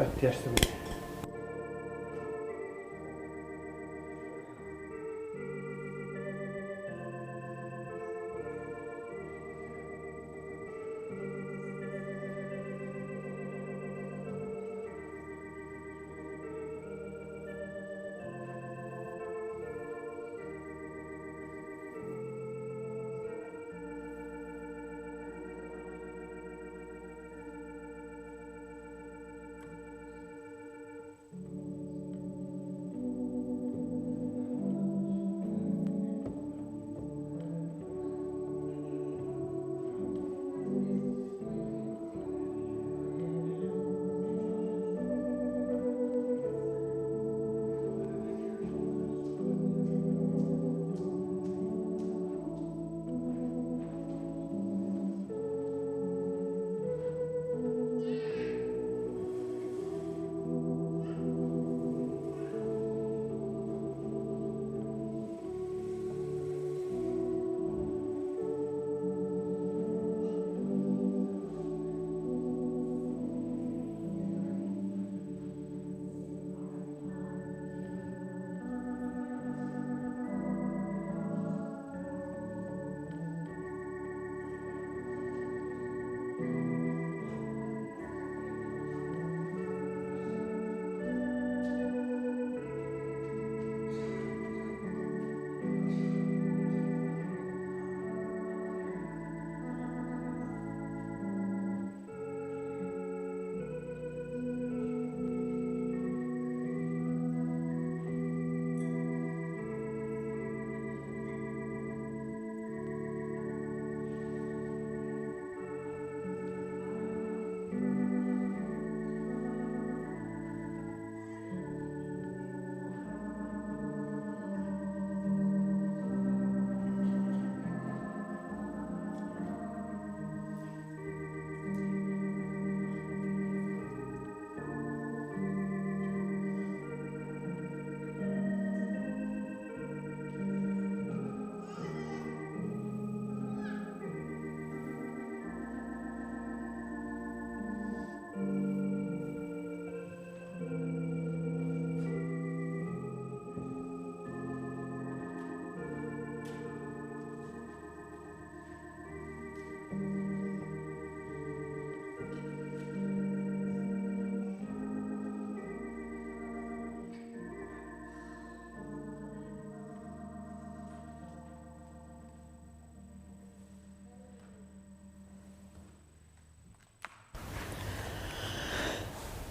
testimony.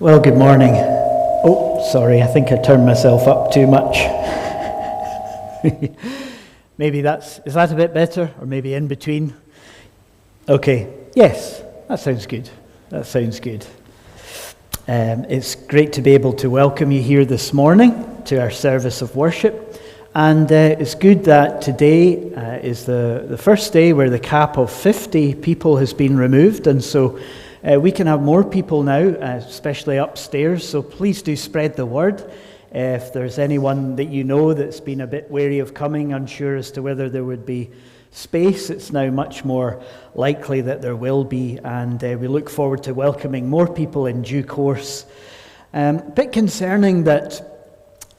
Well, good morning. Oh, sorry, I think I turned myself up too much. Maybe is that a bit better, or maybe in between? Okay, yes, that sounds good. That sounds good. It's great to be able to welcome you here this morning to our service of worship. And it's good that today is the first day where the cap of 50 people has been removed. And so we can have more people now, especially upstairs. So please do spread the word. If there's anyone that you know that's been a bit wary of coming, unsure as to whether there would be space, it's now much more likely that there will be. And we look forward to welcoming more people in due course. A bit concerning that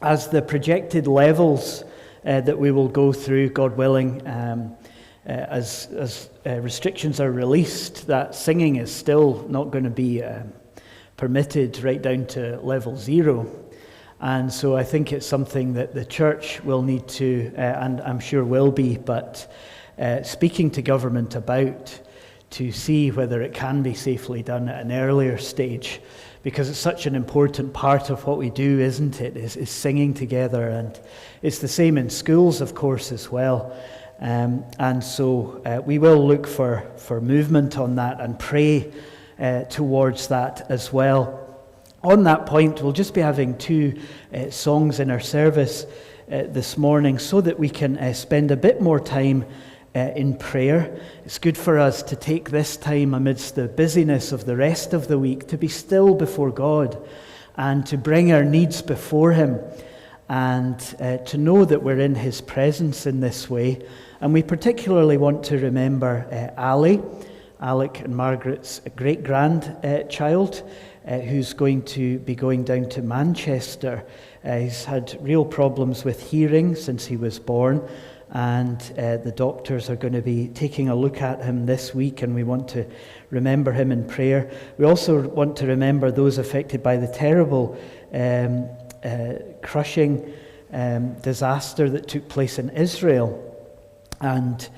as the projected levels that we will go through, God willing, as restrictions are released, that singing is still not going to be permitted right down to level 0. And so I think it's something that the church will need to, and I'm sure will be, but speaking to government about to see whether it can be safely done at an earlier stage, because it's such an important part of what we do, isn't it, is singing together. And it's the same in schools, of course, as well. And so we will look for movement on that and pray towards that as well. On that point, we'll just be having 2 songs in our service this morning so that we can spend a bit more time in prayer. It's good for us to take this time amidst the busyness of the rest of the week to be still before God and to bring our needs before Him and to know that we're in His presence in this way. And we particularly want to remember Alec and Margaret's great-grandchild, who's going to be going down to Manchester. He's had real problems with hearing since he was born, and the doctors are going to be taking a look at him this week, and we want to remember him in prayer. We also want to remember those affected by the terrible crushing disaster that took place in Israel, and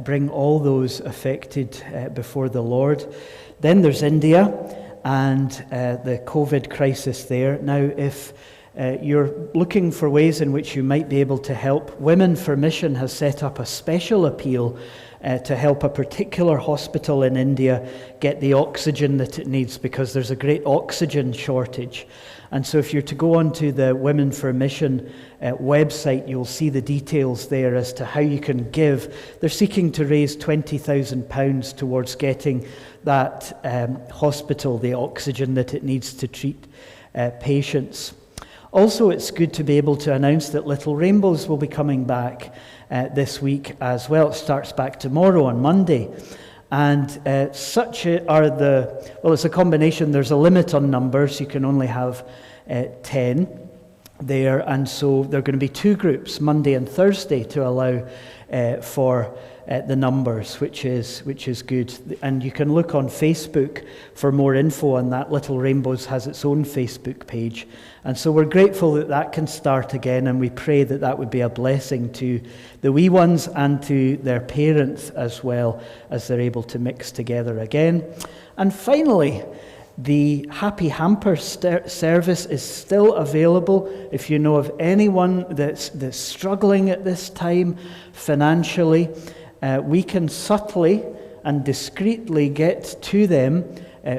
bring all those affected before the Lord. Then there's India and the COVID crisis there. Now, if you're looking for ways in which you might be able to help, Women for Mission has set up a special appeal to help a particular hospital in India get the oxygen that it needs, because there's a great oxygen shortage. And so if you're to go onto the Women for Mission website, you'll see the details there as to how you can give. They're seeking to raise £20,000 towards getting that hospital the oxygen that it needs to treat patients. Also, it's good to be able to announce that Little Rainbows will be coming back this week as well. It starts back tomorrow on Monday. And it's a combination. There's a limit on numbers. You can only have 10 there. And so there are going to be 2 groups, Monday and Thursday, to allow for the numbers, which is good. And you can look on Facebook for more info on that. Little Rainbows has its own Facebook page. And so we're grateful that that can start again, and we pray that that would be a blessing to the wee ones and to their parents as well, as they're able to mix together again. And finally, the Happy Hamper service is still available. If you know of anyone that's struggling at this time financially, we can subtly and discreetly get to them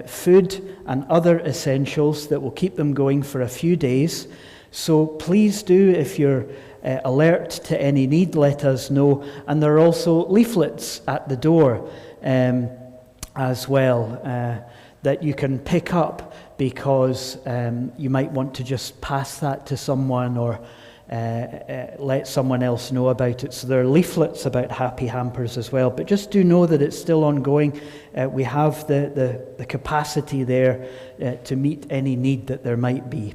food and other essentials that will keep them going for a few days. So please do, if you're alert to any need, let us know. And there are also leaflets at the door as well that you can pick up, because you might want to just pass that to someone or let someone else know about it. So there are leaflets about Happy Hampers as well. But just do know that it's still ongoing. We have the capacity there to meet any need that there might be.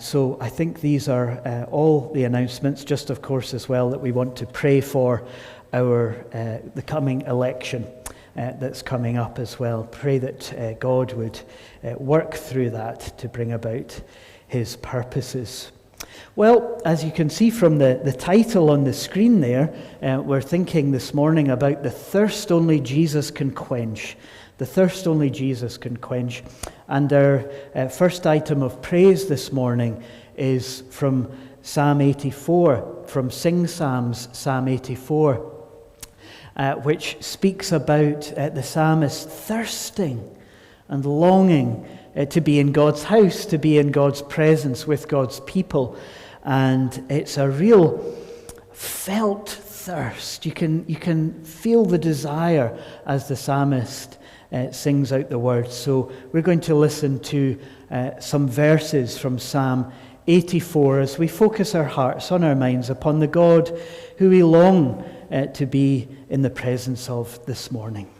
So I think these are all the announcements. Just, of course, as well, that we want to pray for the coming election that's coming up as well. Pray that God would work through that to bring about his purposes. Well, as you can see from the title on the screen there, we're thinking this morning about the thirst only Jesus can quench. The thirst only Jesus can quench. And our first item of praise this morning is from Psalm 84, from Sing Psalms, Psalm 84, which speaks about the psalmist thirsting and longing to be in God's house, to be in God's presence with God's people. And it's a real felt thirst. You can feel the desire as the psalmist sings out the words. So we're going to listen to some verses from Psalm 84 as we focus our hearts on our minds upon the God who we long to be in the presence of this morning.